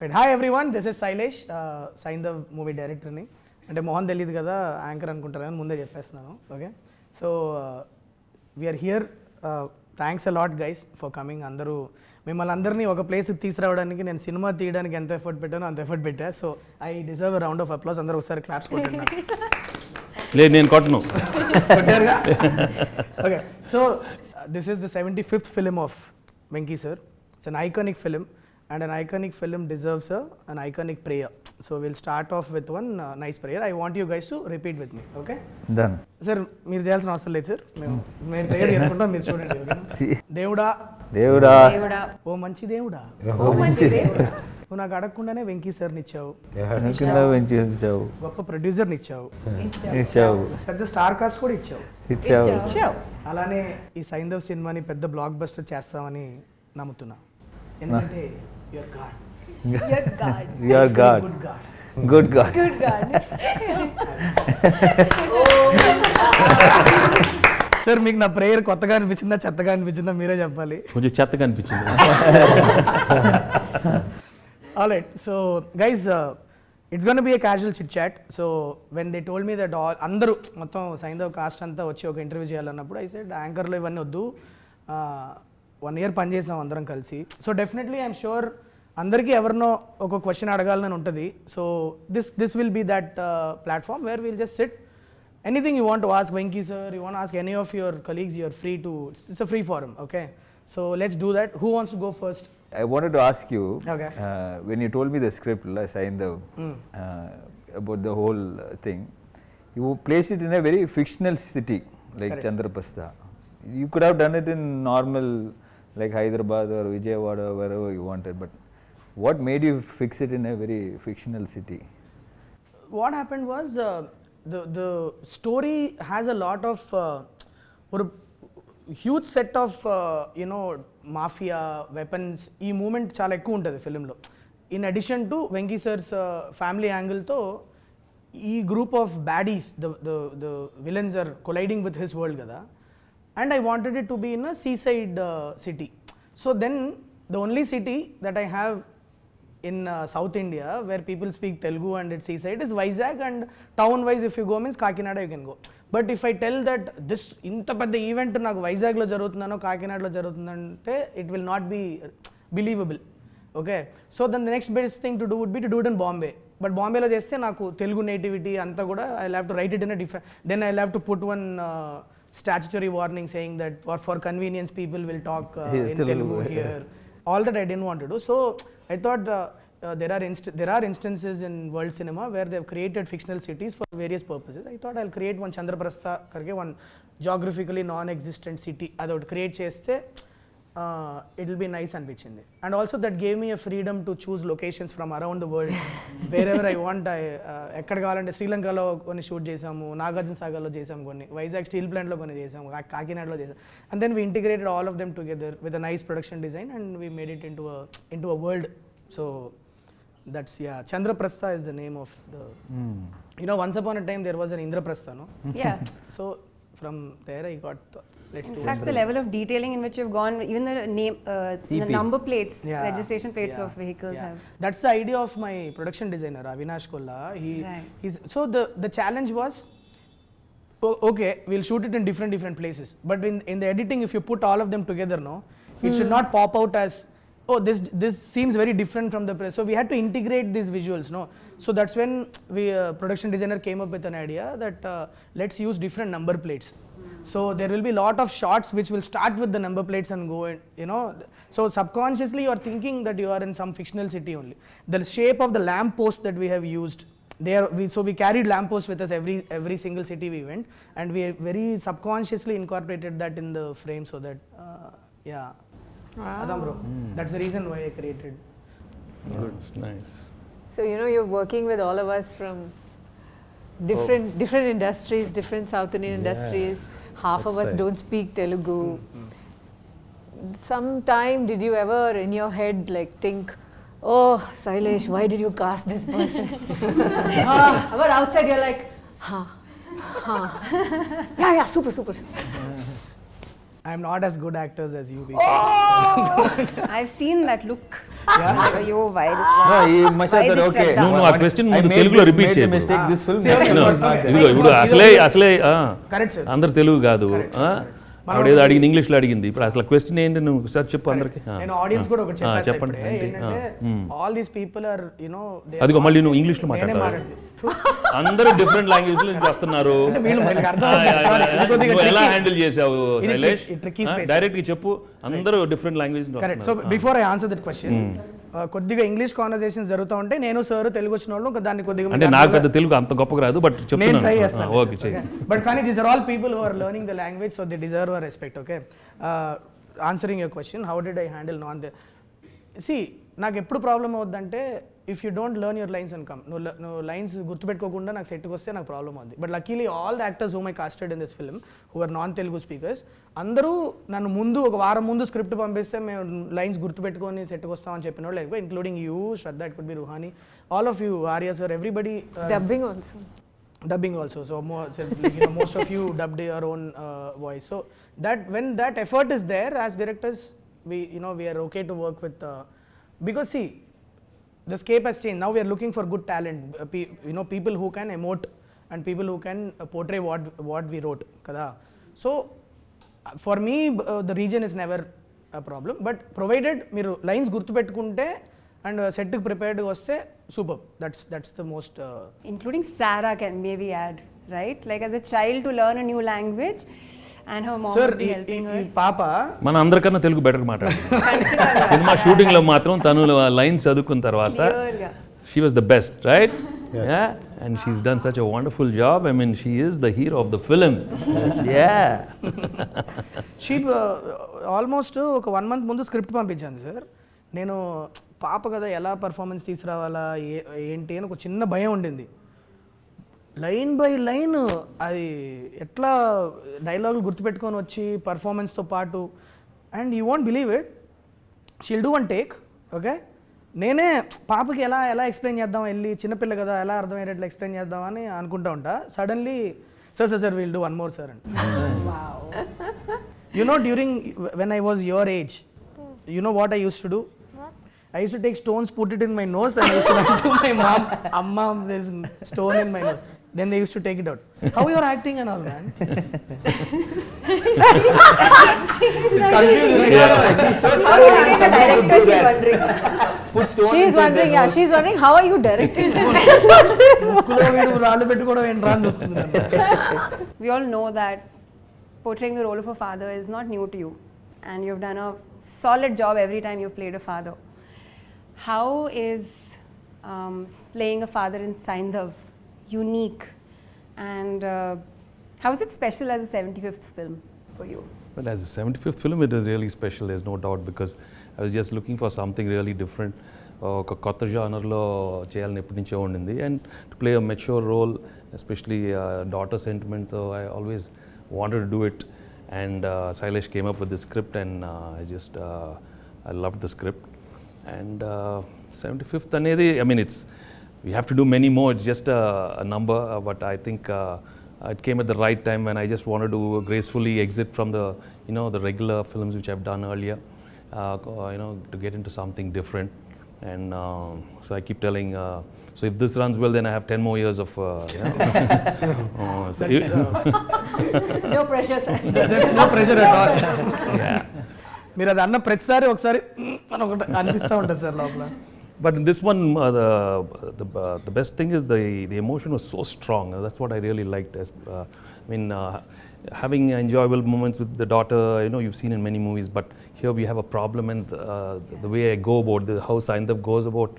Right. Hi everyone, this is Sailesh, Saindhav movie director ni. అంటే మోహన్ తెలియదు కదా anchor అనుకుంటారని ముందే చెప్పేస్తున్నాను. Okay, so we're here. Thanks a lot guys for coming. అందరూ మిమ్మల్ని అందరినీ ఒక ప్లేస్కి తీసుకురావడానికి నేను సినిమా తీయడానికి ఎంత ఎఫర్ట్ పెట్టానో అంత ఎఫర్ట్ పెట్టా. So I deserve a round of applause. అందరూ ఒకసారి క్లాప్స్ కొట్టండి. లేదు నేను కొట్టను. Okay, so this is the 75th film of Venky sir. It's an iconic film and an iconic film deserves an iconic prayer. So we'll start off with one nice prayer. I want you guys to repeat with me. Okay, done sir. మీరు చేయాల్సిన అవసరం లేదు sir, మేము prayer చేసుకుంటాం, మీరు చూడండి. Okay, దేవుడా దేవుడా ఓ మంచి దేవుడా, నువ్వు నాకు అడగకుండానే వెంకీ సార్ని ఇచ్చావు, గొప్ప ప్రొడ్యూసర్ని ఇచ్చావు, పెద్ద స్టార్ కాస్ట్ కూడా ఇచ్చావు. అలానే ఈ సైంధవ్ సినిమాని పెద్ద బ్లాక్ బస్టర్ చేస్తామని నమ్ముతున్నా. ఎందుకంటే you're God. Good God. Sir మీకు నా ప్రేయర్ కొత్తగా అనిపించిందా చెత్తగా అనిపించిందా మీరే చెప్పాలి. కొంచెం చెత్తగా అనిపించింది. Alright, so guys, it's gonna be a casual chit chat. So when they told me that అందరూ మొత్తం సైంధవ్ కాస్ట్ అంతా వచ్చి ఒక ఇంటర్వ్యూ చేయాలన్నప్పుడు ఐ సెడ్ యాంకర్లో ఇవన్నీ వద్దు, 1 year పనిచేసాం అందరం కలిసి. సో డెఫినెట్లీ ఐఎమ్ షూర్ అందరికీ ఎవరినో ఒక క్వశ్చన్ అడగాలని ఉంటుంది. So this will be that platform where will just sit. Anything you want to ask Venky sir, you want ask any of your colleagues, you're free to. It's a free form. Okay, so let's do that. Who wants to go first? I wanted to ask you, okay, when you told me the script, Saindhav, about the whole thing, you placed it in a very fictional city like Chandraprastha. You could have done it in normal like Hyderabad or Vijayawada, wherever you wanted, but what made you fix it in a very fictional city? What happened was the story has a lot of or huge set of mafia weapons. ఈ moment చాలా ఎక్కువ ఉంటుంది ఫిలింలో. In addition to Venky sir's family యాంగిల్తో ఈ group of baddies, the villains are colliding with his world కదా. And I wanted it to be in a seaside city. So then the only city that I have in South India where people speak Telugu and it's seaside is Vizag, and town wise if you go means Kakinada you can go. But if I tell that this inta pedda event naku Vizag lo jarugutundano Kakinada lo jarugutundante, it will not be believable. Okay, so then the next best thing to do would be to do it in Bombay. But Bombay lo chesthe naku Telugu nativity anta kuda I'll have to write it in a different, then I'll have to put one statutory warning saying that for convenience people will talk in Telugu here. All that I didn't want to do. So I thought there are instances in world cinema where they have created fictional cities for various purposes. I thought I'll create one Chandraprastha karke, one geographically non-existent city. I would create chesthe it will be nice అనిపించింది. And also that gave me a freedom to choose locations from around the world wherever I want. ఎక్కడ కావాలంటే శ్రీలంకలో కొన్ని shoot చేసాము, నాగార్జున సాగర్లో చేసాము, కొన్ని Vizag steel ప్లాంట్లో కొన్ని చేసాము, కాకినాడలో చేసాము. And then we integrated all of them together with a nice production design and we made it into a world. So that's, yeah, Chandraprastha is the name of the once upon a time there was an Indraprastha, no? Yeah. So from there I got let's do in fact the level of detailing in which you've gone, even the name, the number plates, registration plates of vehicles have. That's the idea of my production designer Avinash Kolla. He's so the challenge was, okay, we'll shoot it in different places, but in the editing if you put all of them together, no, it should not pop out as, oh, this seems very different from the press. So we had to integrate these visuals, no. So that's when we production designer came up with an idea that let's use different number plates. So there will be lot of shots which will start with the number plates and go in, so subconsciously you are thinking that you are in some fictional city only. The shape of the lamp post that we have used there, so we carried lamp posts with us every single city we went, and we very subconsciously incorporated that in the frame so that yeah. Wow. Adam bro, that's the reason why I created. Good, nice. So you're working with all of us from different industries, different South Indian industries. Half of us don't speak Telugu. Sometime did you ever in your head like think, oh Sailesh, why did you cast this person? But outside you're like, yeah, super. I'm not as good actors as you people. I've seen that look. Yo, why this one? No, he must have Why thought, this okay. Shraddha? No, ఆ question ముందు I తెలుగులో made repeat the చేయదు mistake this film. See, next okay, film No, is not there. ఇదిగో ఇప్పుడు అసలే Correct, sir. అందరు తెలుగు కాదు మనం ఆవిడ ఏదో అడిగింది ఇంగ్లీష్లో అడిగింది ఇప్పుడు అసలు క్వశ్చన్ ఏంటి నువ్వు సార్ చెప్పు అందరికి నేను ఆడియన్స్ కూడా ఒకటి చెప్పాను చెప్పండి ఏంటంటే ఆల్ దీస్ పీపుల్ ఆర్ అదిగో మళ్ళీ నువ్వు ఇంగ్లీష్లో మాట్లాడతావు అందరూ డిఫరెంట్ లాంగ్వేజ్ నుంచి వస్తున్నారు నువ్వు ఎలా హ్యాండిల్ చేసావు శైలేష్ డైరెక్ట్ గా చెప్పు అందరూ డిఫరెంట్ లాంగ్వేజ్ నుంచి correct. So before I answer that question కొద్దిగా ఇంగ్లీష్ కాన్వర్సేషన్స్ జరుగుతూ ఉంటే నేను సార్ తెలుగు వచ్చిన వాళ్ళు దాన్ని కొద్దిగా అంటే నాకు పెద్ద తెలుగు అంత గొప్పగా రాదు బట్ నేను ట్రై చెప్తున్నాను చేస్తాను. ఓకే చెయ్యి బట్ కానీ these are all people who are learning the language so they deserve our respect. Okay, answering your question how did I handle non the C నాకు ఎప్పుడు ప్రాబ్లం అవుద్దంటే if you don't learn your lines and come నువ్వు lines గుర్తుపెట్టుకోకుండా నాకు సెట్కి వస్తే నాకు problem అవుద్ది. But luckily all the actors whom I casted in this film who are non Telugu speakers అందరూ నన్ను ముందు ఒక వారం ముందు స్క్రిప్ట్ పంపిస్తే మేము లైన్స్ గుర్తుపెట్టుకొని సెట్కి వస్తామని చెప్పిన వాళ్ళు ఎక్కువ including you Shraddha, it could be Ruhani, all of you, Arya sir, everybody. Dubbing also. So most of you dubbed your own voice. So that when that effort is there, as directors, we are okay to work with because see, the scape has changed. Now we are looking for good talent. People who can emote and people who can portray what we wrote. Kada. So for me, the region is never a problem. But provided మీరు lines గుర్తుపెట్టుకుంటే and set కి prepared వస్తే superb. That's the most. Including Sara can maybe add, right? Like as a child to learn a new language, and her mom Sir, would be helping her. పాప మన అందరికన్నా Telugu better మాట్లాడు cinema shooting లో మాత్రం తను line చదువుకున్న తర్వాత Clear-గా. she was the best, right? Yeah, and she's done such a wonderful job. I mean, she is the hero of the film. Yeah. She almost ఒక 1 month ముందు స్క్రిప్ట్ పంపించాను sir. నేను పాప కదా ఎలా పర్ఫార్మెన్స్ తీసుకురావాలా ఏంటి అని ఒక చిన్న భయం ఉండింది. లైన్ బై లైన్ అది ఎట్లా డైలాగులు గుర్తుపెట్టుకొని వచ్చి పర్ఫార్మెన్స్తో పాటు and you want believe it she'll do one take. Okay, నేనే పాపకి ఎలా ఎక్స్ప్లెయిన్ చేద్దాం, వెళ్ళి చిన్నపిల్ల కదా ఎలా అర్థమయ్యేటట్లు ఎక్స్ప్లెయిన్ చేద్దామని అనుకుంటా ఉంటా. Suddenly sir will do 1 more sir అండి. During when I was your age, what I used to do? I used to take stones, put it in my nose, and I used to run to my mom, Amma, there's stone in my nose. Then they used to take it out. How you are acting and all, man? She's wondering, she's wondering how are you directing? We all know that portraying the role of a father is not new to you, and you've done a solid job every time you've played a father. How is playing a father in Saindhav unique, and how is it special as a 75th film for you? Well, as a 75th film, it is really special, there's no doubt, because I was just looking for something really different. ఒక కొత్త జానర్లో చేయాలని ఎప్పటి నుంచో ఉండింది, and to play a mature role, especially daughter సెంటిమెంట్తో I always wanted to do it. And Shailesh came up with the script, and I loved the script. And 75th anedi, I mean, we have to do many more, it's just a number, but I think it came at the right time when I just wanted to gracefully exit from the the regular films which I've done earlier, to get into something different. And so I keep telling, so if this runs well, then I have 10 more years of No pressure, sir. There's no pressure at all. Yeah. మీరు అది అన్న ప్రతిసారి ఒకసారి అని ఒకటి అనిపిస్తూ ఉంటుంది sir లోపల. But in this one, the best thing is the emotion was so strong. That's what I really liked. Having enjoyable moments with the daughter, you've seen in many movies, but here we have a problem, and the way I go about how Saindhav goes about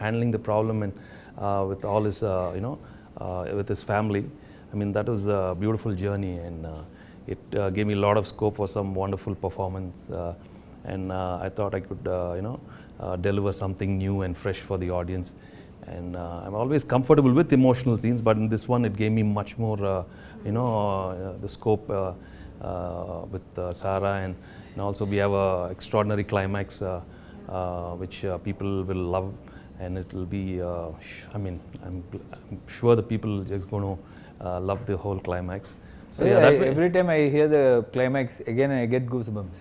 handling the problem, and with all his with his family. I mean, that was a beautiful journey, and it gave me a lot of scope for some wonderful performance, and I thought I could deliver something new and fresh for the audience. And I'm always comfortable with emotional scenes, but in this one it gave me much more the scope with Sara, and also we have a extraordinary climax which people will love, and it will be I'm sure the people are going to love the whole climax. So every time I hear the climax again, I get goosebumps.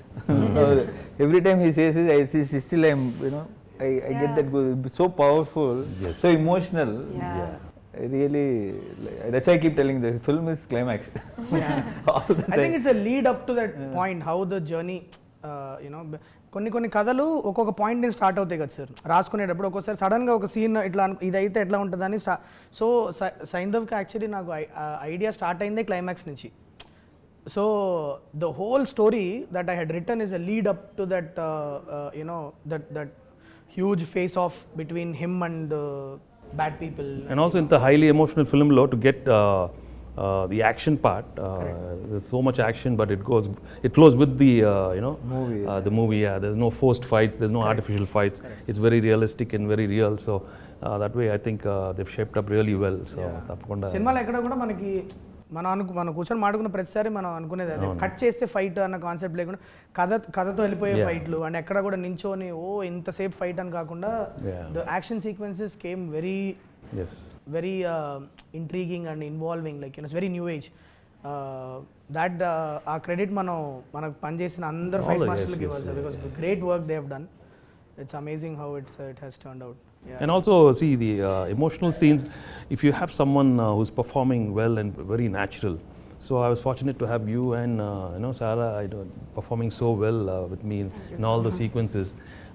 Every time he says it, I see still I'm I get that it's so powerful, Yes. so emotional. Yeah. I really, that's why I keep telling the film is climax. All the I think time. it's a lead up to that point, how the journey, కొన్ని కథలు ఒక్కొక్క point నుంచి start అవుతాయి కదా sir, రాసుకునేటప్పుడు ఒక్కోసారి సడన్గా ఒక scene ఇట్లా ఇదైతే ఎట్లా ఉంటుందని సో సైంధవ్కి యాక్చువల్లీ నాకు ఐడియా స్టార్ట్ అయిందే క్లైమాక్స్ నుంచి. So the whole story that I had written is a lead up to that that huge face of between him and bad people. And also in the highly emotional film law to get the action part, there's so much action, but it flows with the Movie, the movie. Yeah, there's no forced fights, there's no artificial fights. It's very realistic and very real. So that way, I think they've shaped up really well. So tapakunda సినిమాలో ఎక్కడ కూడా మనకి మనం కూర్చొని మాట్లాడుకున్న ప్రతిసారి మనం అనుకునేది అదే, కట్ చేస్తే ఫైట్ అన్న కాన్సెప్ట్ లేకుండా కథతో వెళ్ళిపోయే ఫైట్లు, అండ్ ఎక్కడ కూడా నించోని ఇంతసేపు ఫైట్ అని కాకుండా the action sequences came very very intriguing and involving, like it's very new age. That ఆ క్రెడిట్ మనకు పనిచేసిన అందరు ఫైట్ మాస్టర్లకు ఇవ్వాలి sir, because great work they have done. It's amazing how it has turned out. Yeah. And also see the emotional scenes, if you have someone who's performing well and very natural. So I was fortunate to have you and Sara performing so well with me in all the sequences.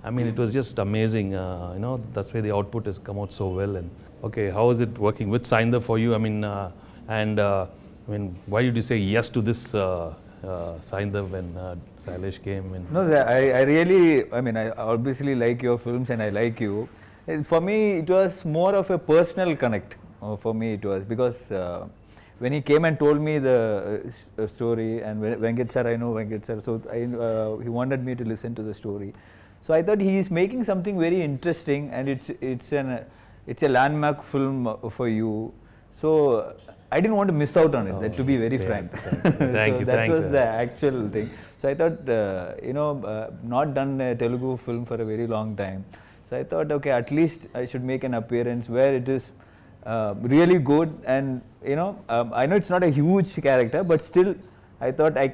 I mean, it was just amazing. That's why the output has come out so well. And okay, how is it working with Saindhav for you? I mean, why did you say yes to this Saindhav when Sailesh came? And No, I really, I obviously like your films and I like you. For me, it was more of a personal connect. For me, it was because when he came and told me the story, and Venkat sir, I know Venkat sir, so he wanted me to listen to the story. So I thought he is making something very interesting, and it's a landmark film for you. So I didn't want to miss out on it, to be very frank. Thank you. That was sir. the actual thing. So I thought, not done a Telugu film for a very long time. So I thought, okay, at least I should make an appearance where it is really good. And I know it's not a huge character, but still, I thought I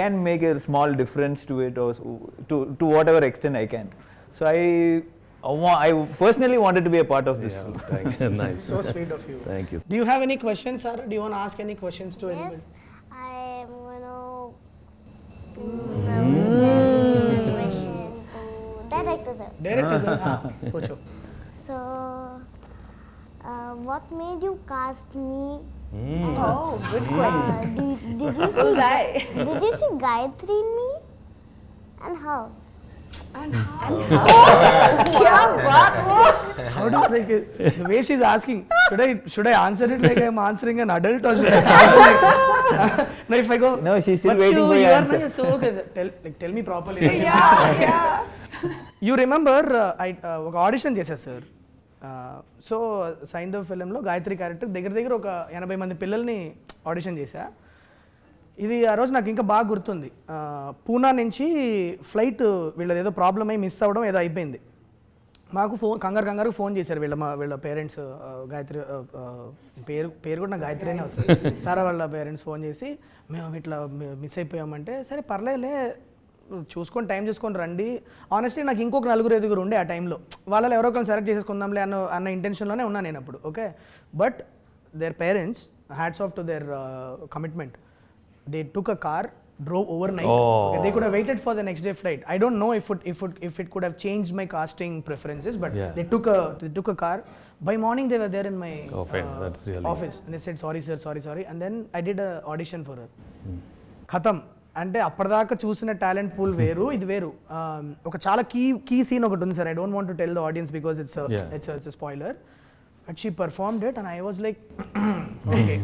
can make a small difference to it, or to whatever extent I can. So I personally wanted to be a part of this film. Thank you. Nice. So sweet of you. Thank you. Do you have any questions, Sara? Do you want to ask any questions to anybody? Yes, I am gonna question to director sir. Director sir, pucho. So, what made you cast me? Oh, good question. Did you Who's see? I? Did you see Gayatri in me? And how? How do like the way she's asking, should I answer it like I'm answering an adult, or should I answer like, no, if I go, No, she's still "But waiting for your you are answer." not so good. Tell me properly. Yeah. You remember ఒక audition చేశా sir. So Saindhav ఫిలింలో Gayatri character దగ్గర ఒక 80 మంది పిల్లల్ని audition చేశా. ఇది ఆ రోజు నాకు ఇంకా బాగా గుర్తుంది. పూనా నుంచి ఫ్లైట్ వీళ్ళది ఏదో ప్రాబ్లం అయి మిస్ అవ్వడం ఏదో అయిపోయింది. మాకు కంగారు ఫోన్ చేశారు వీళ్ళ పేరెంట్స్. గాయత్రి పేరు కూడా నాకు గాయత్రినే వస్తుంది. సారా వాళ్ళ పేరెంట్స్ ఫోన్ చేసి, మేము ఇట్లా మిస్ అయిపోయామంటే, సరే పర్లేదులే, చూసుకొని టైం చూసుకొని రండి. ఆనెస్ట్లీ నాకు ఇంకొక 4-5 ఉండే ఆ టైంలో, వాళ్ళలో ఎవరో ఒకరిని సెలెక్ట్ చేసేసుకుందాంలే అన్న ఇంటెన్షన్లోనే ఉన్నాను నేను అప్పుడు. Okay, but their parents, hats off to their commitment. They took a car, drove overnight. Okay, they could have waited for the next day flight. I don't know if it could have changed my casting preferences, but they took a car. By morning they were there in my That's really office, and they said sorry sir, sorry, and then I did a audition for her. Khatam. అంటే అప్పటిదాకా చూసిన talent pool వేరు, ఇది వేరు. ఒక చాలా key scene ఒకటి ఉంది sir. I don't want to tell the audience because it's spoiler. But she performed it and I was like, okay,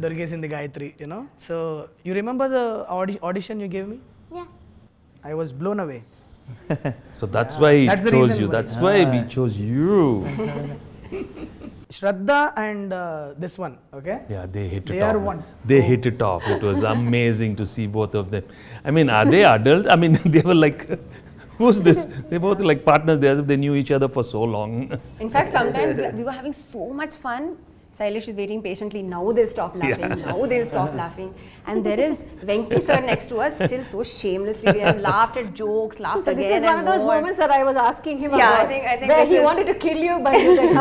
దొరికేసింది Gayatri, So you remember the audition you gave me? Yeah. I was blown away. So that's why he That's the chose reason you. why. That's why we chose you. Shraddha and this one, okay? Yeah, they hit it They off. are one. They hit it off. It was amazing to see both of them. I mean, are they adults? I mean, they were like, who's this? They both like partners. They as if they knew each other for so long. In fact, sometimes we were having so much fun. Sailesh is waiting patiently. Now they'll stop laughing. Now they'll stop laughing. And there is Venki sir next to us, still so shamelessly. We have laughed at jokes, laughed So again. this is one of those more. moments that I was asking him Yeah, about. I think where this he is- wanted to kill you, but he was like,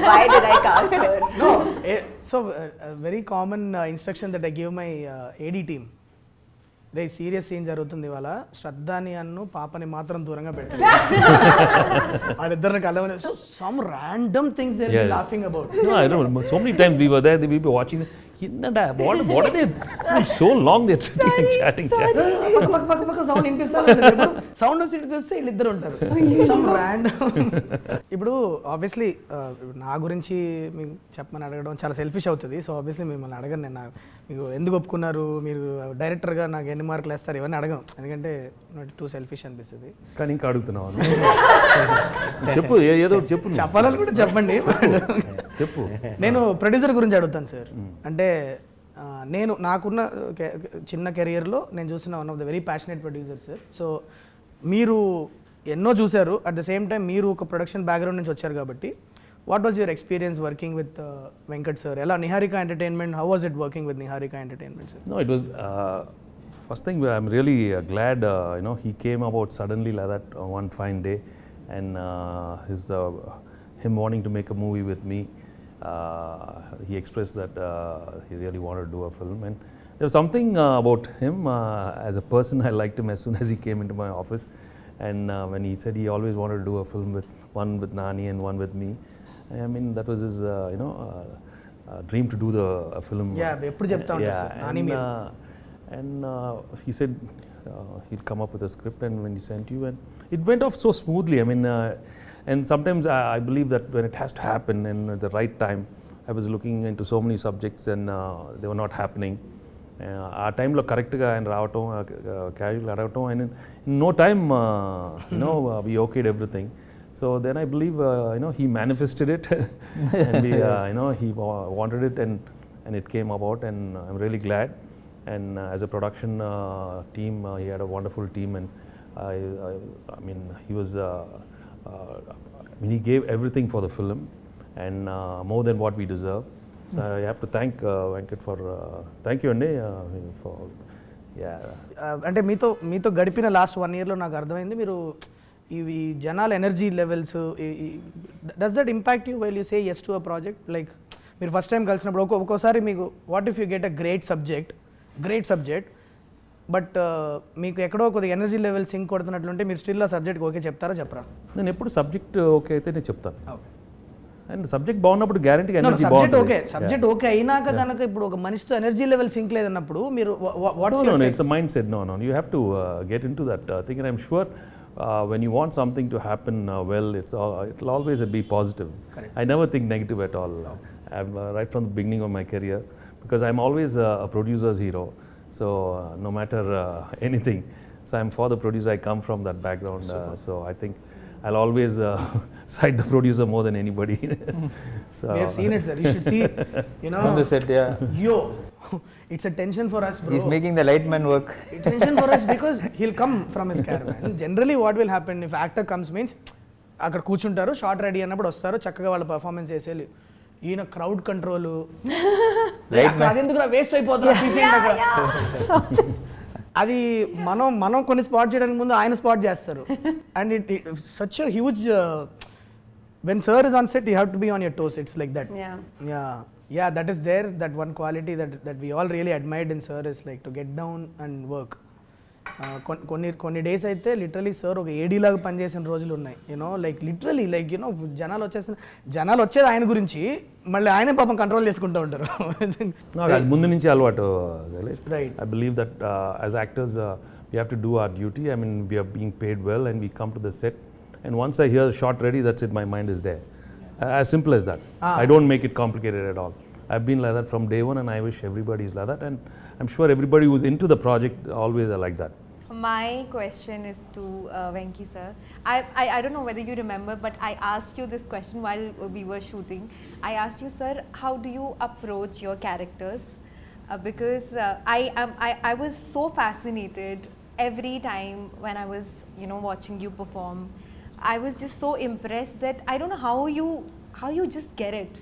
Why did I cast her? No, so a very common instruction that I give my AD team. రే serious scene జరుగుతుంది ఇవాళ శ్రద్ధాని అన్ను పాపని మాత్రం దూరంగా పెట్టారు వాళ్ళిద్దరిని కలవని so some random things they are laughing about No, I don't know. So many times we were there, we were watching. What are they? So long they're sitting and chatting. పక్క sound వినిపిస్తారు sound వచ్చి చూస్తే వీళ్ళిద్దరు ఉంటారు some random ఇప్పుడు obviously నా గురించి మీకు చెప్పమని అడగడం చాలా సెల్ఫిష్ అవుతుంది సో ఆబ్వియస్లీ మిమ్మల్ని అడగను నేను మీకు ఎందుకు ఒప్పుకున్నారు మీరు డైరెక్టర్గా నాకు ఎన్ని మార్కులు వేస్తారు ఇవన్నీ అడగను ఎందుకంటే టూ సెల్ఫిష్ అనిపిస్తుంది కానీ ఇంకా అడుగుతున్నావు చెప్పు ఏదో ఒకటి చెప్పు చెప్పాలనుకుంటే చెప్పండి చెప్పు నేను ప్రొడ్యూసర్ గురించి అడుగుతాను సార్ అంటే నేను నాకున్న చిన్న కెరియర్లో నేను చూసిన one of the very passionate producer sir so మీరు ఎన్నో చూశారు అట్ ద సేమ్ టైం మీరు ఒక ప్రొడక్షన్ బ్యాక్గ్రౌండ్ నుంచి వచ్చారు కాబట్టి what was your experience working with Venkat sir ఎలా Niharika Entertainment how was it working with Niharika Entertainment sir No, it was first thing. I'm really glad he came about suddenly like that one fine day, and him wanting to make a movie with me. He expressed that he really wanted to do a film, and there was something about him as a person. I liked him as soon as he came into my office, and when he said he always wanted to do a film with one with Nani and one with me. I mean that was his dream to do a film. Yeah, ఎప్పుడు చెప్తా ఉంటారు sir Nani మీరు and he said he'll come up with a script, and when he sent you, and it went off so smoothly. I mean, and sometimes I believe that when it has to happen and at the right time, I was looking into so many subjects and they were not happening. ఆ టైంలో కరెక్ట్గా ఆయన రావటం క్యాజువల్గా రావటం and in no time we okayed everything. So then I believe he manifested it and he wanted it and it came about, and I'm really glad. And as a production team, he had a wonderful team, and I mean he was he gave everything for the film, and more than what we deserve. So I have to thank Venkat for thank you Andy for అంటే మీతో గడిపిన last 1 yearలో నాకు అర్థమైంది మీరు ఇవి జనాల energy levels does that impact you while you say yes to a project like మీరు first time కలిసినప్పుడు ఒక్కోసారి మీకు what if you get a great subject but మీకు ఎక్కడో కొద్దిగా ఎనర్జీ లెవెల్ సింక్ కొడుతున్నట్లుంటే మీరు స్టిల్ ఆ సబ్జెక్ట్ ఓకే చెప్తారా చెప్పరా నేను ఎప్పుడు సబ్జెక్ట్ ఓకే అయితే నేను చెప్తాను అండ్ సబ్జెక్ట్ బాగున్నప్పుడు గ్యారంటీగా ఎనర్జీ సబ్జెక్ట్ ఓకే అయినాక కనుక ఇప్పుడు ఒక మనిషితో ఎనర్జీ లెవెల్ సింక్ లేదన్నప్పుడు మీరు it's a mindset no you have to get into that thing and I'm sure when you want something to happen well, it'll always be positive. Correct. I never think negative at all. I'm right from the beginning of my career, because I'm always a producer's hero. So no matter anything, so I'm for the producer. I come from that background, so I think I'll always side the producer more than anybody. So we have seen it, sir. You should see, On the set, yeah. Yo, it's a tension for us, bro. He's making the light man work. It's tension for us because he'll come from his caravan. Generally, what will happen if actor comes means, అక్కడ కూర్చుంటారు short ready అన్నప్పుడు వస్తారు చక్కగా వాళ్ళ performance చేసేయాలి ఈయన crowd control అదెందుకు waste అయిపోతుంది అక్కడ అది మనం కొన్ని స్పాట్ చేయడానికి ముందు ఆయన స్పాట్ చేస్తారు and it such a huge when sir is on set you have to be on your toes, it's like that. Yeah, that is there, that one quality that we all really admired in sir is like to get down and work. కొన్ని days అయితే literally sir ఒక ఏడీ లాగా పనిచేసిన రోజులు ఉన్నాయి like literally like జనాలు వచ్చేది ఆయన గురించి మళ్ళీ ఆయనే పాపం కంట్రోల్ చేసుకుంటూ ఉంటారు అది ముందు నుంచి అలవాటు right I believe that as actors we have to do our duty. I mean we are being paid well and we come to the set and once I hear the shot ready, that's it, my mind is there. As simple as that. I don't make it complicated at all. I've been like that from day one and I wish everybody is like that, and I'm sure everybody who's into the project always are like that. My question is to Venki sir. I don't know whether you remember, but I asked you this question while we were shooting. I asked you, sir, how do you approach your characters? Because I was so fascinated every time when I was watching you perform. I was just so impressed that I don't know how you just get it.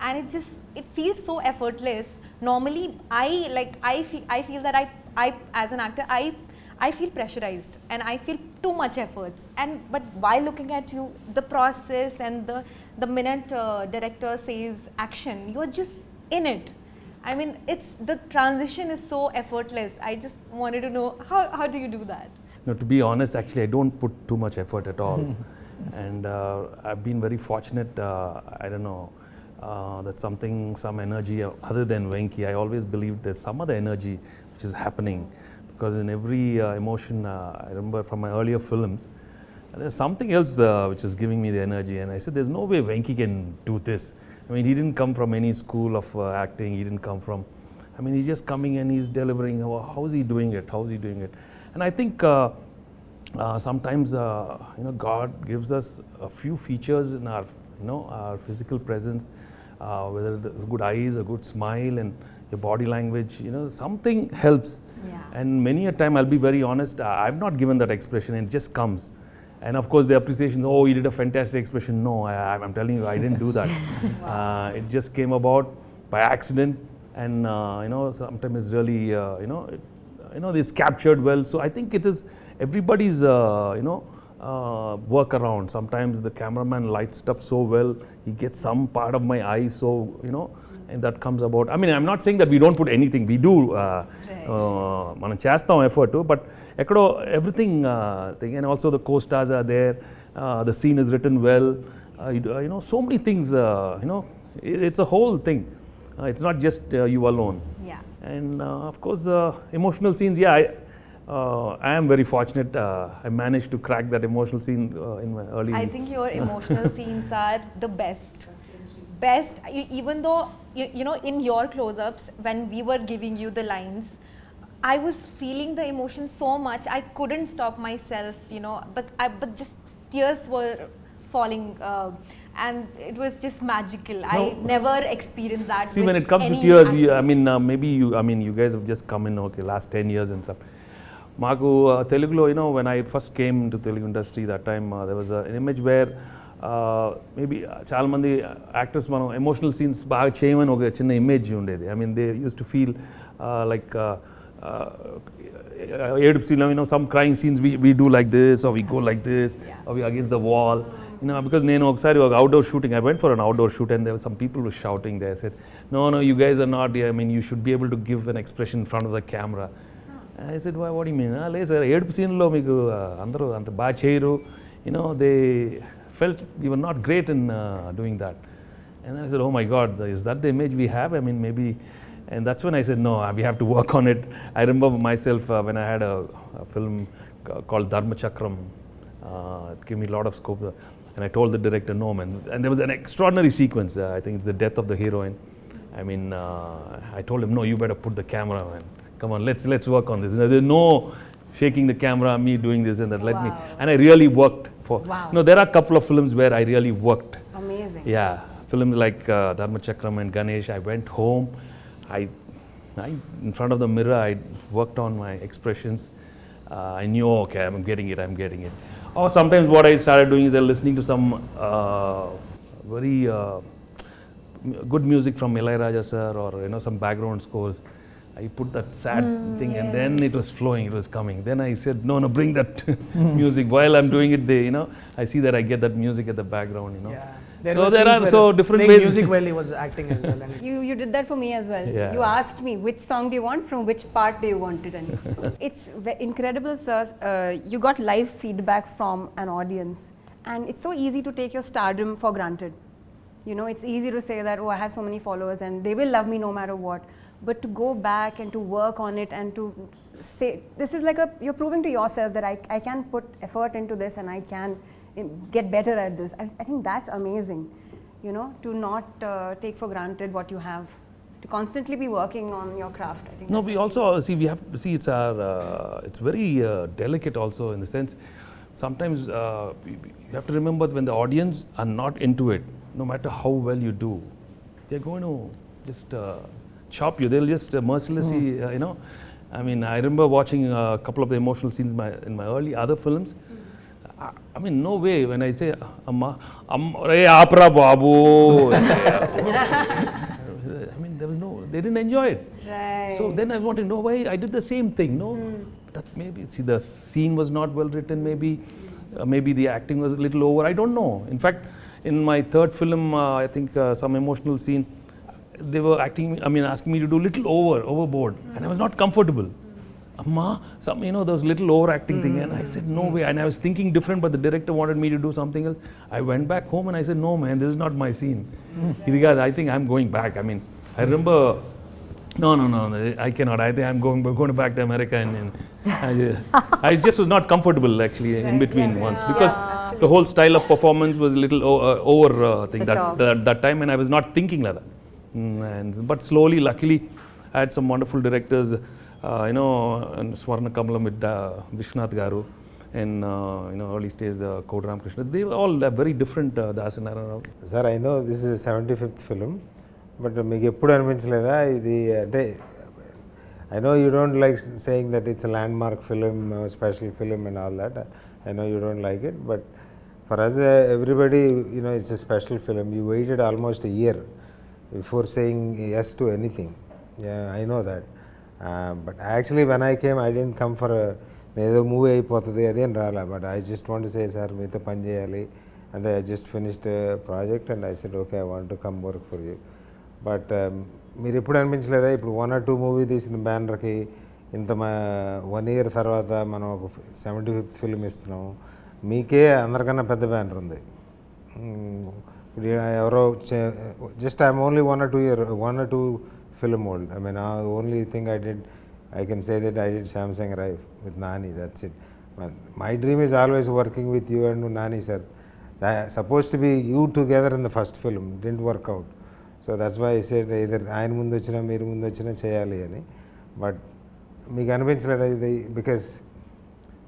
and it feels so effortless. Normally, I feel that I as an actor I feel pressurized and I feel too much efforts. But while looking at you, the process and the minute director says action, you're just in it. I mean, the transition is so effortless. I just wanted to know how do you do that? No, to be honest, actually, I don't put too much effort at all. And I've been very fortunate, I don't know, that some energy other than Venki. I always believed there's some other energy which is happening. Because in every emotion, I remember from my earlier films, there's something else which was giving me the energy. And I said, there's no way Venki can do this. I mean, he didn't come from any school of acting. He didn't come from, I mean, he's just coming and he's delivering. How is he doing it? How is he doing it? And I think sometimes, God gives us a few features in our, our physical presence, whether the good eyes, a good smile, and your body language, something helps. Yeah. And many a time, I'll be very honest, I've not given that expression, it just comes. And of course, the appreciation, oh, you did a fantastic expression. No, I'm telling you, I didn't do that. Wow. It just came about by accident, and sometimes it's really, it's captured well. So I think it is everybody's, work around. Sometimes the cameraman lights it up so well, he gets some part of my eye, so, and that comes about. I mean, I'm not saying that we don't put anything. We do, మనం చేస్తాం effort too, but everything thing, and also the co-stars are there. The scene is written well. So many things. It's a whole thing. It's not just you alone. Yeah. And of course, emotional scenes. Yeah, I am very fortunate. I managed to crack that emotional scene in my early. I think your emotional scenes are the best. Even though in your close-ups, when we were giving you the lines, I was feeling the emotion so much I couldn't stop myself, but just tears were falling, and it was just magical. I never experienced that. See, when it comes to tears, maybe you guys have just come in, last 10 years and stuff. Maku Telugulo, when I first came into Telugu industry, that time there was an image where maybe చాలా మంది actors మనం emotional scenes బాగా చేయమని ఒక చిన్న image ఉండేది. I mean, they used to feel like ఏడుపు సీన్లో, some crying scenes we do like this, or we go like this, or we against the wall. Because నేను ఒకసారి ఒక outdoor shooting, I went for an outdoor shoot, and there were some people were shouting there. I said, no, you guys are not, I mean, you should be able to give an expression in front of the camera. I said, why, what do you mean? లేదు sir, ఏడుపు సీన్లో మీకు అందరూ అంత బాగా చేయరు. They felt you were not great in doing that. And I said, oh my God, is that the image we have? I mean, maybe. And that's when I said, no, we have to work on it. I remember myself when I had a film called Dharma Chakram. It gave me a lot of scope. And I told the director, no, man. And there was an extraordinary sequence. I think it's the death of the heroine. I mean, I told him, no, you better put the camera, man. Come on, let's work on this. There's no shaking the camera, me doing this and that. Let me. And I really worked for. Wow. There are a couple of films where I really worked. Amazing. Yeah, films like Dharma Chakram and Ganesh. I went home. I in front of the mirror, I worked on my expressions. I knew, okay, I'm getting it. Or sometimes what I started doing is listening to some very good music from Ilayaraja sir, or some background scores. I put that sad thing, and then it was flowing, it was coming. Then I said, no, bring that music. While I'm doing it, I see that I get that music at the background, Yeah. So there are so different ways. Music while he was acting as well. And You did that for me as well. Yeah. You asked me which song do you want, from which part do you want it, and it's incredible, sir. You got live feedback from an audience, and it's so easy to take your stardom for granted. It's easy to say that, oh, I have so many followers and they will love me no matter what. But to go back and to work on it and to say, this is like you're proving to yourself that I can put effort into this and I can get better at this. I think that's amazing, to not take for granted what you have, to constantly be working on your craft. I think. No, we also we have to see it's very delicate also, in the sense. Sometimes you have to remember when the audience are not into it, no matter how well you do, they're going to just chop you. They'll just mercilessly, I mean, I remember watching a couple of the emotional scenes in my early other films. I mean, no way. When I say Amma, hey, Apra Babu. I mean, there was no, they didn't enjoy it. Right. So then I want to know why I did the same thing. No, that maybe see the scene was not well written. Maybe the acting was a little over. I don't know. In fact, in my third film, I think some emotional scene, they were asking me to do little overboard, and I was not comfortable. Amma, those little overacting thing, and I said no way. And I was thinking different, but the director wanted me to do something else. I went back home and I said, no man, this is not my scene. I think I'm going back. I mean, I remember, no, I cannot. I think I'm going back to America, and I just was not comfortable actually in between once, because the whole style of performance was a little over thing that time, and I was not thinking like that. But slowly, luckily, I had some wonderful directors. And Swarna Kamalam with Vishwanath Garu, and early stage the Kodram Krishna. They were all very different. Das and Arya. Sir, I know this is a 75th film, but మీకు ఎప్పుడు అనిపించలేదా ఇది అంటే I know you don't like saying that it's a landmark film, special film and all that. I know you don't like it, but for us, everybody, it's a special film. You waited almost a year before saying yes to anything. Yeah, I know that. But actually when I came, I didn't come for ఏదో movie అయిపోతుంది అదేం రాలా, but I just want to say sir మీతో పని చేయాలి, and I just finished a project and I said okay, I want to come work for you. But మీరు ఎప్పుడు అనిపించలేదా ఇప్పుడు 1 or 2 మూవీ తీసిన బ్యానర్కి ఇంత 1 year తర్వాత మనం ఒక 75th ఫిల్మ్ ఇస్తున్నాము, మీకే అందరికన్నా పెద్ద బ్యానర్ ఉంది. ఇప్పుడు ఎవరో just I'm only 1 or 2 film old. I mean, the only thing I can say that I did Samsung Rife with Nani, that's it. But my dream is always working with you and Nani sir. That supposed to be you together in the first film, it didn't work out. So that's why I said either ఆయన ముందు వచ్చినా మీరు ముందు వచ్చినా చేయాలి అని. But మీకు అనిపించలేదా ఇది, because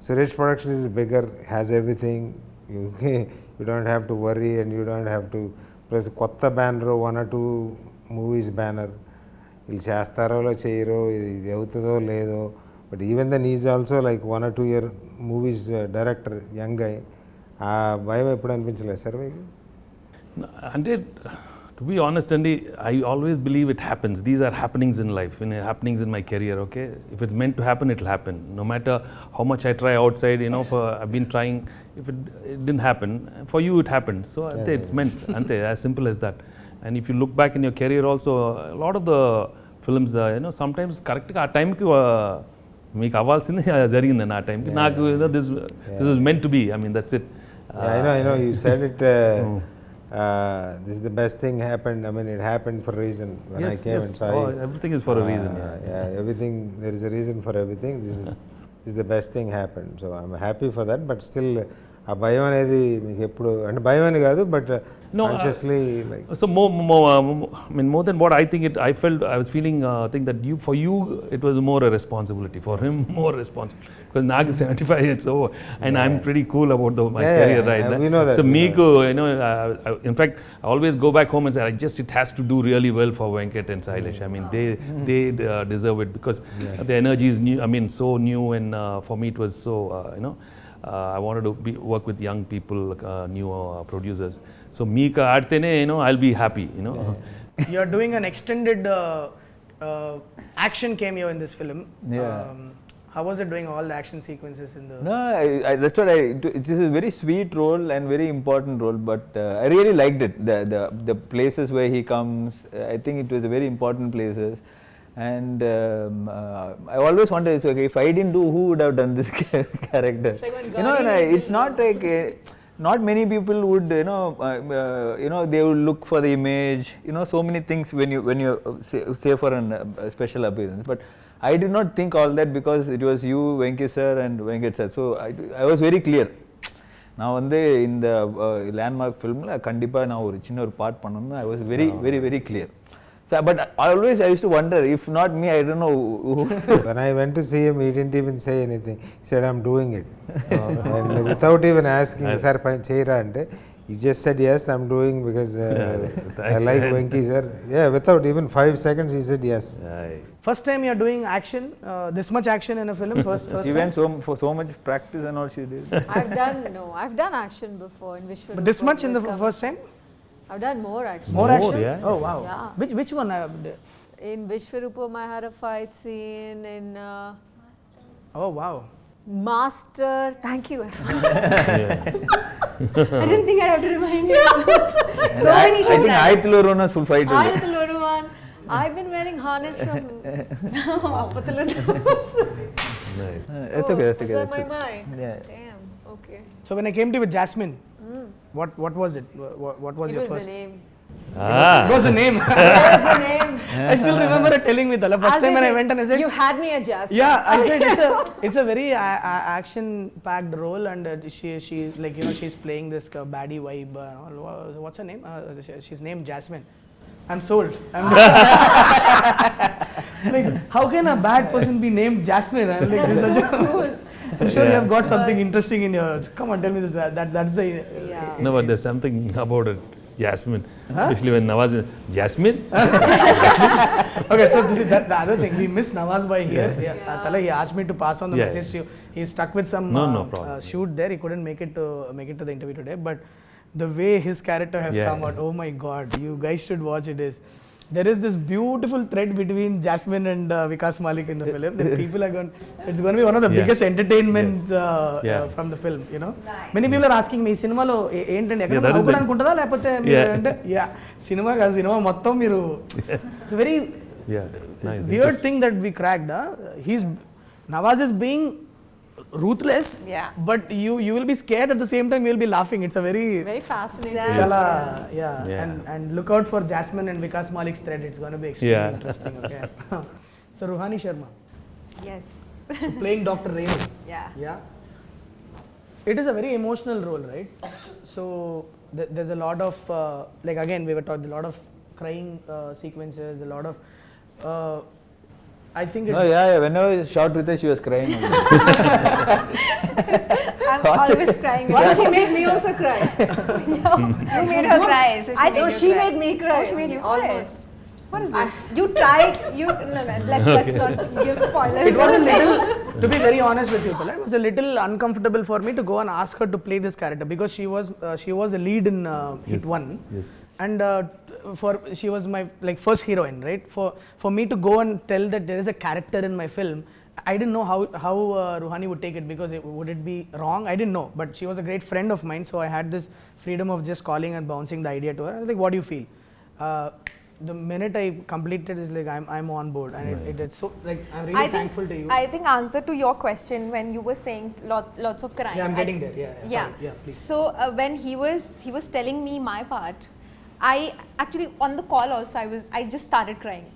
Suresh productions is bigger, has everything, you don't have to worry and you don't have to, plus కొత్త బ్యానర్ 1 or 2 మూవీస్ బ్యానర్, వీళ్ళు చేస్తారో చేయరో, ఇది అవుతుందో లేదో, but even then is also like 1 or 2 year movies director, young guy. ఆ భయం ఎప్పుడు అనిపించలేదు సార్ మీకు? అంటే to be honest, Andy, I always believe it happens. These are happenings in life, happenings in my career, okay? If it's meant to happen, it'll happen. No matter how much I try outside, I've been trying, if it didn't happen, for you it happened. So it's meant, as simple as that. And if you look back in your career also, a lot of the films, sometimes correct ఆ టైంకి మీకు అవ్వాల్సింది జరిగింది. ఆ టైంకి నాకు this is meant to be. I mean, that's it. I know you said it. This is the best thing happened. I mean, it happened for a reason. When I came and saw it, everything is for a reason. Yeah, everything, there is a reason for everything. This is the best thing happened. So I'm happy for that. But still, ఆ భయం అనేది మీకు ఎప్పుడు, అంటే భయం అని కాదు, but consciously like. So more than what I think, I was feeling think that for you it was more a responsibility, for him more responsibility, because Nag is 75 years over, and I'm pretty cool about my career, right? We know that. So meeku, in fact, I always go back home and say, it has to do really well for Venkat and Sailesh. I mean, they deserve it, because the energy is new. I mean, so new, and for me it was so I wanted to work with young people, new producers. So meeka aadtene, I'll be happy, You're doing an extended action cameo in this film. Yeah. How was it doing all the action sequences in the... No, that's what it is a very sweet role and very important role, but I really liked it. The places where he comes, I think it was a very important places. And I always wondered, okay, if I didn't do, who would have done this character? It's not like not many people would, they would look for the image, so many things when you say for a special appearance. But I did not think all that, because it was you, Venki sir and Venkat sir. So I was very clear. Now in the landmark film, kandipa na oru chinna oru part pannanum, I was very very very clear. So, but I used to wonder, if not me, I don't know who. When I went to see him, he didn't even say anything. He said, I'm doing it. And without even asking, sir, cheyra ante, He just said yes, I'm doing because I thanks, like man. Venki sir. Yeah, without even 5 seconds, he said yes. First time you're doing action, this much action in a film. First She time. went for so much practice and all she did. I've done action before in Vishwarupa. But this much in the with first time. I've done more action. More action. yeah. Oh wow. Yeah. Which one? In Vishwarupa, I had a fight scene. In Oh wow. Master, thank you. I didn't think I'd have to remind you. So many I think Aitlu Rona's full fight. I've been wearing harness from It's okay, that's okay. Is that my mind? Yeah. Damn, okay. So when I came to you with Jasmine, what was it? What was It your was first? the name. It was the name. It was the name. I still remember her telling me the first time when I went and I said, you had me at Jasmine. yeah, I said it's a very action-packed role, and she like she's playing this baddie vibe. What's her name? She's named Jasmine. I'm sold. Like, how can a bad person be named Jasmine? I'm like, this is I'm sure you have got something interesting in your. Come on, tell me this. That's the. Yeah. No, but there's something about it. Jasmine, especially when Nawazuddin, Jasmine? Okay, so this is the other thing. We miss Nawaz Bhai here. Yeah. Tala, he asked me to pass on the Yeah. message to you. He's stuck with some No problem. shoot there. He couldn't make it to the interview today. But the way his character has Yeah. come out, oh my God, you guys should watch it. There is this beautiful thread between Jasmine and Vikas Malik in the film. The people are going. It's going to be one of the Yeah. biggest entertainment Yeah. from the film. Many people are asking me, cinema lo ఏంటండి ఎక్కడ that is the- నవ్వుకోవడానికి లేకపోతే అంటే yeah cinema కాదు cinema మొత్తం మీరు it's very Yeah, nice. weird thing that we cracked. Nawaz is being ruthless, Yeah. but you will be scared at the same time. You will be laughing. It's a very Very fascinating. chala, Yeah. and look out for Jasmine and Vikas Malik's thread. It's going to be extremely Yeah. interesting. Okay. So Ruhani Sharma, Yes. so playing Dr. Renu. Yeah. Yeah. It is a very emotional role, right? So there's a lot of like again we were taught a lot of crying sequences, a lot of. I think it's. No, yeah, whenever I shot with her, she was crying. I'm always crying. Well, she made me also cry. You made her cry. So I know she made me cry. Oh, she made you cry. Almost. What is this? You tried. Let's not give spoilers. It was a little, to be very honest with you, Tala, it was a little uncomfortable for me to go and ask her to play this character because she was a lead in Hit 1, Yes. and she was my first heroine, right? For me to go and tell that there is a character in my film, I didn't know how Ruhani would take it because would it be wrong? I didn't know, but she was a great friend of mine, so I had this freedom of just calling and bouncing the idea to her. I was like, what do you feel? The minute I completed, it's like I'm on board, and it's so like I'm really thankful to you. I think answer to your question when you were saying lots of crying. Yeah, I'm getting there. Yeah. Yeah. Sorry. Yeah, please. So when he was telling me my part, I actually on the call also I just started crying.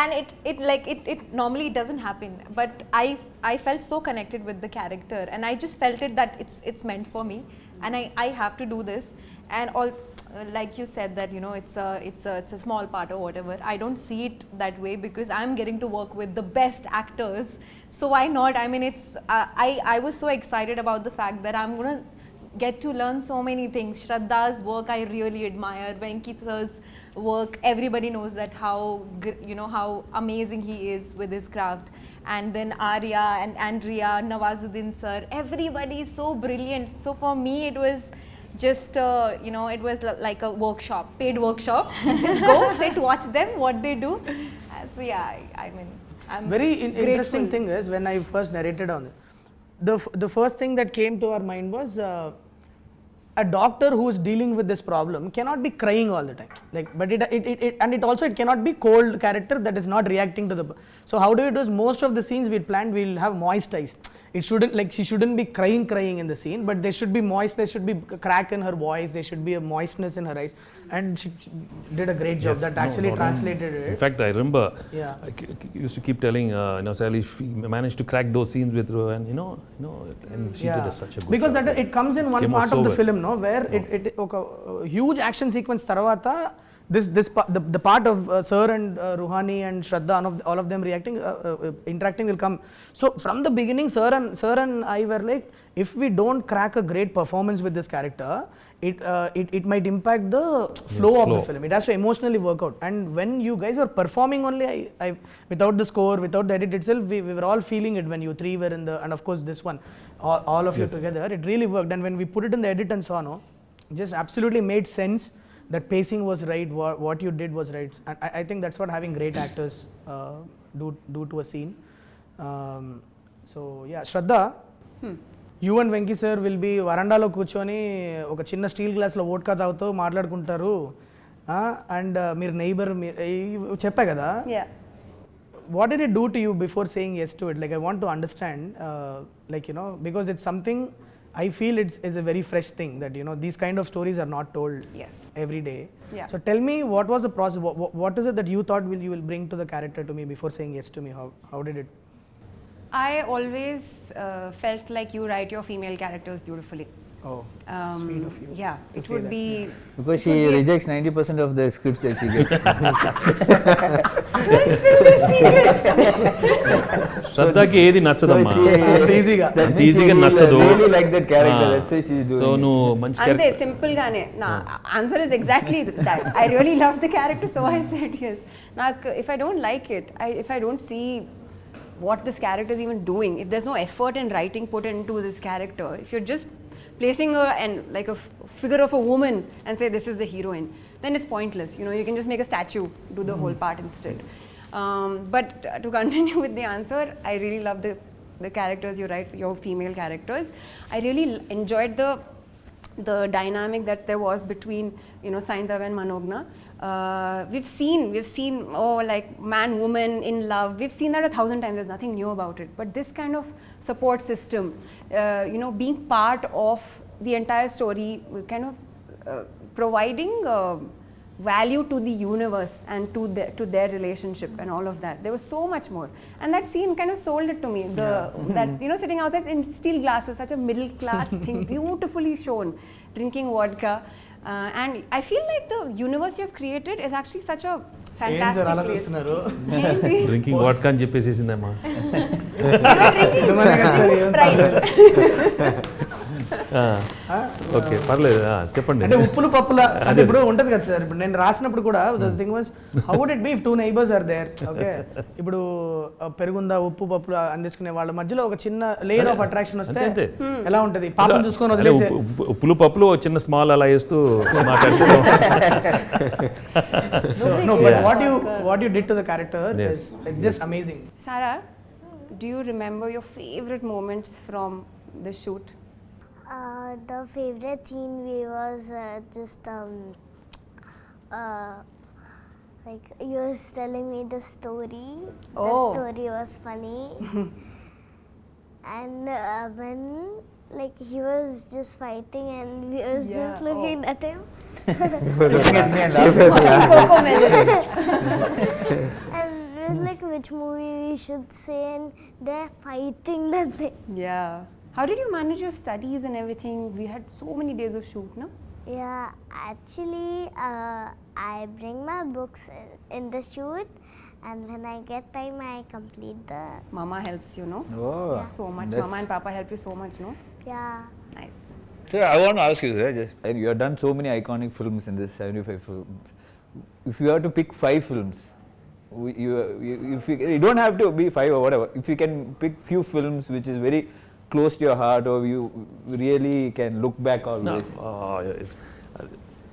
And it normally doesn't happen, but I felt so connected with the character, and I just felt it that it's meant for me, and I have to do this. And all, like you said that it's a small part or whatever. I don't see it that way because I'm getting to work with the best actors, so why not? I mean, it's I was so excited about the fact that I'm gonna get to learn so many things. Shraddha's work I really admire. Venkate's work, everybody knows that how amazing he is with his craft. And then Arya and Andrea, Nawazuddin sir, everybody is so brilliant. So for me it was just it was like a workshop, paid workshop. Just go sit, watch them, what they do. So yeah, I mean, I'm Very grateful. interesting thing is when I first narrated on it, the first thing that came to our mind was a doctor who is dealing with this problem cannot be crying all the time. But it also cannot be cold character that is not reacting to the. So how do we do? Most of the scenes we planned, we'll have moist eyes. It shouldn't she shouldn't be crying in the scene, but there should be moist. There should be a crack in her voice. There should be a moistness in her eyes, and she did a great job. Yes, That no actually problem. translated it. In fact, I remember Yeah. I used to keep telling Sally, she managed to crack those scenes with her, and and she did such a good because job. that it comes in one Came out part so of the well. film, no, where it huge action sequence tarvata the part of Sir and Ruhani and Shraddha, all of them interacting will come. So from the beginning, Sir and I were like, if we don't crack a great performance with this character, it might impact the flow of the film. It has to emotionally work out. And when you guys were performing only, I without the score, without the edit itself, we were all feeling it when you three were in the, and of course this one, all of you together, it really worked. And when we put it in the edit and so on, just absolutely made sense. That pacing was right, what you did was right. And I think that's what having great actors do to a scene. So yeah, Shraddha, you and Venki sir will be వరండాలో కూర్చొని ఒక చిన్న steel గ్లాస్లో vodka తాగుతూ మాట్లాడుకుంటారు and మీరు neighbour చెప్పా కదా. What did it do to you before saying yes to it? Like I want to understand, like you know, because it's something I feel it's a very fresh thing that you know these kind of stories are not told every day. Yeah. So tell me, what was the process? What is it that you thought you will bring to the character to me before saying yes to me? How did it? I always felt like you write your female characters beautifully. Oh, sweet of you. Yeah, it would be Because she rejects 90% of the scripts that she gets. శ్రద్ధకి ఏది నచ్చదమ్మా, ఈజీగా ఈజీగా నచ్చదు. Really like that character. That's why she's doing. So నువ్వు మంచి అంతే simple గానే నా answer is exactly that. I really love the character, so I said yes. నాకు if I don't like it, if I don't see what this character is even doing, if there's no effort in writing put into this character, if you're just placing her and like a figure of a woman and say this is the heroine, then it's pointless. You know, you can just make a statue do the whole part instead. But to continue with the answer, I really love the characters you write, your female characters. I really enjoyed the dynamic that there was between, you know, Saindhav and Manogna. We've seen like man woman in love, we've seen that 1,000 times. There's nothing new about it, but this kind of support system, you know, being part of the entire story, kind of providing value to the universe and to their relationship and all of that. There was so much more, and that scene kind of sold it to me. That you know, sitting outside in steel glasses, such a middle class thing, beautifully shown, drinking vodka. And I feel like the universe you have created is actually such a fantastic place. Drinking vodka అని చెప్పేసేసిందమ్మా. Okay పర్లేదు, చెప్పండి. అంటే ఉప్పులు పప్పుల అంటే ఇప్పుడు ఉంటుంది కదా సార్, ఇప్పుడు నేను రాసినప్పుడు కూడా the thing was how would it be if 2 neighbors are there. Okay, ఇప్పుడు పెరుగుందా ఉప్పు పప్పులు అందించుకునే వాళ్ళ మధ్యలో ఒక చిన్న లేయర్ ఆఫ్ అట్రాక్షన్ వస్తే ఎలా ఉంటుంది? పాపం చూసుకొని వదిలేసే ఉప్పులు పప్పులు చిన్న స్మాల్ అలా వేస్తూ మాట్లాడుతూ. No, but what you did to the character is it's just amazing. Sara, do you remember your favorite moments from the shoot? The favorite scene was just like you was telling me the story. The story was funny. And when like he was just fighting and we was just looking at him. And it was like which movie we should say, and they're fighting that thing. Yeah. How did you manage your studies and everything? We had so many days of shoot, no? Yeah, actually, I bring my books in the shoot, and when I get time, I complete the. Mama helps you, no? Oh, So much. Mama and Papa help you so much, no? Yeah. Nice. So I want to ask you, sir, just and you have done so many iconic films in this 75 films. If you have to pick 5 films, you don't have to be 5 or whatever. If you can pick few films which is very close to your heart or you really can look back always.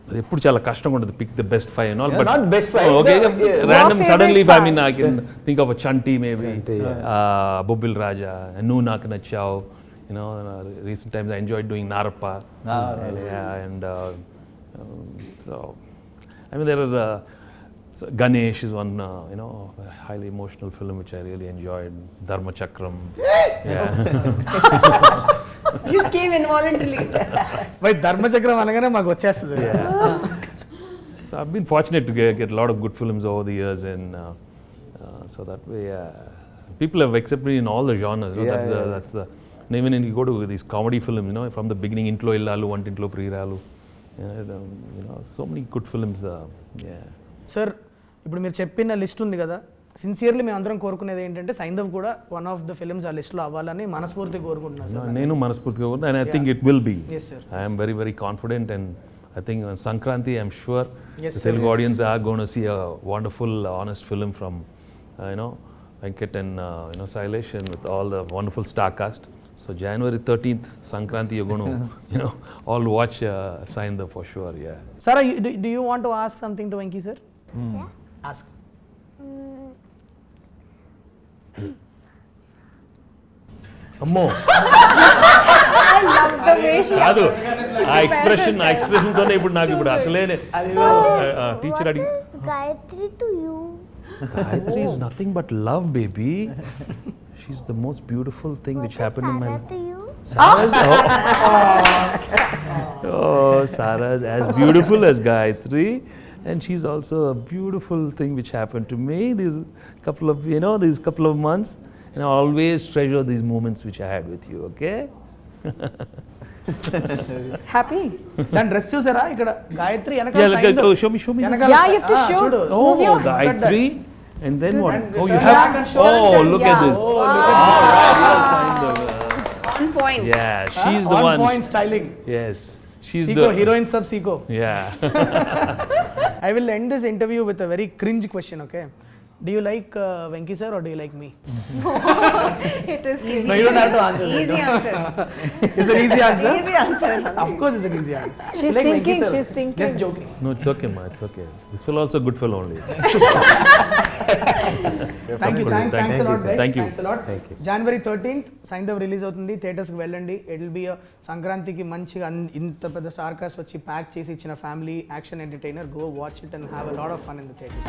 అది ఎప్పుడు చాలా కష్టంగా ఉంటుంది pick the best 5 and all, but not best 5. Okay random suddenly I mean I can five. Think of a Chanti maybe, Bobbili Raja, Nuvvu Naaku Nachav, you know, recent times I enjoyed doing Narappa. And so I mean there are so Ganesh is one you know, highly emotional film which I really enjoyed. Dharma Chakram. Just came involuntarily. By Dharmachakram అనగానే మాకు వచ్చేస్తుంది. So I've been fortunate to get a lot of good films over the years, and so that way people have accepted me in all the genres. You know, that's the and even when you go to these comedy films, you know, from the beginning, Intlo Illalu, Vantintlo Priralu, you know, so many good films. Sir ఇప్పుడు మీరు చెప్పిన list ఉంది కదా, sincerely మేము అందరం కోరుకునేది ఏంటంటే సైంధవ్ కూడా వన్ ఆఫ్ ద ఫిల్మ్స్ ఆ లిస్ట్లో అవ్వాలని మనస్ఫూర్తిగా కోరుకుంటున్నాను సార్. నేను మనస్ఫూర్తిగా and I think it will be. Yes, sir. I am very, very confident, and I think on Sankranti, I'm sure Yes, the sir. Telugu audience are going to see a wonderful, honest film from, Venkat and, Sailesh, and with all the wonderful star cast. So January 13th, Sankranti, you're going to, all watch Saindhav for sure, yeah. Sara, do you want to ask something to Venki sir? Yeah. Ask. అమ్మో The way she కాదు ఆ ఎక్స్ప్రెషన్తోనే ఇప్పుడు నాకు ఇప్పుడు అసలే teacher అడిగి What is Gayatri to you? Gayatri is nothing but love, baby. She's the most beautiful thing which What is happened in my Sara life. to you? Sarah's, Sarah's as beautiful as Gayatri, and she's also a beautiful thing which happened to me these couple of months, and I always treasure these moments which I had with you, okay? Happy? దాని dress చూసారా ఇక్కడ Gayatri Yeah, వెనకాల Saindhav. show me. వెనకాల Yeah, you have to show. చూడు. Move your Gayatri, and then what? And Oh, you turn have. back and show Oh, and look yeah. at this. Oh, look at All right, yes, Saindhav. On point. Yeah, she's the on one. point styling. Yes, she's Seiko, the heroine sub Seiko. Yeah. I will end this interview with a very cringe question, okay? Do you like Venki sir or do you like me? it is Easy. No, you don't have to answer. Easy answer. It's an easy answer. easy answer. Of course, it's an easy answer. She's Like Venki thinking, sir. she's thinking. Just joking. No, it's okay, ma. It's okay. This fellow also a good fellow only. Thank you. Thanks a lot, guys. Thank you. Thanks a lot. Thank you. January 13th, Saindhav release అవుతుంది. థియేటర్స్కి వెళ్ళండి. It will be సంక్రాంతికి మంచిగా ఇంత పెద్ద star cast వచ్చి pack చేసి ఇచ్చిన family action entertainer. Go watch it and have a lot of fun in the theatre.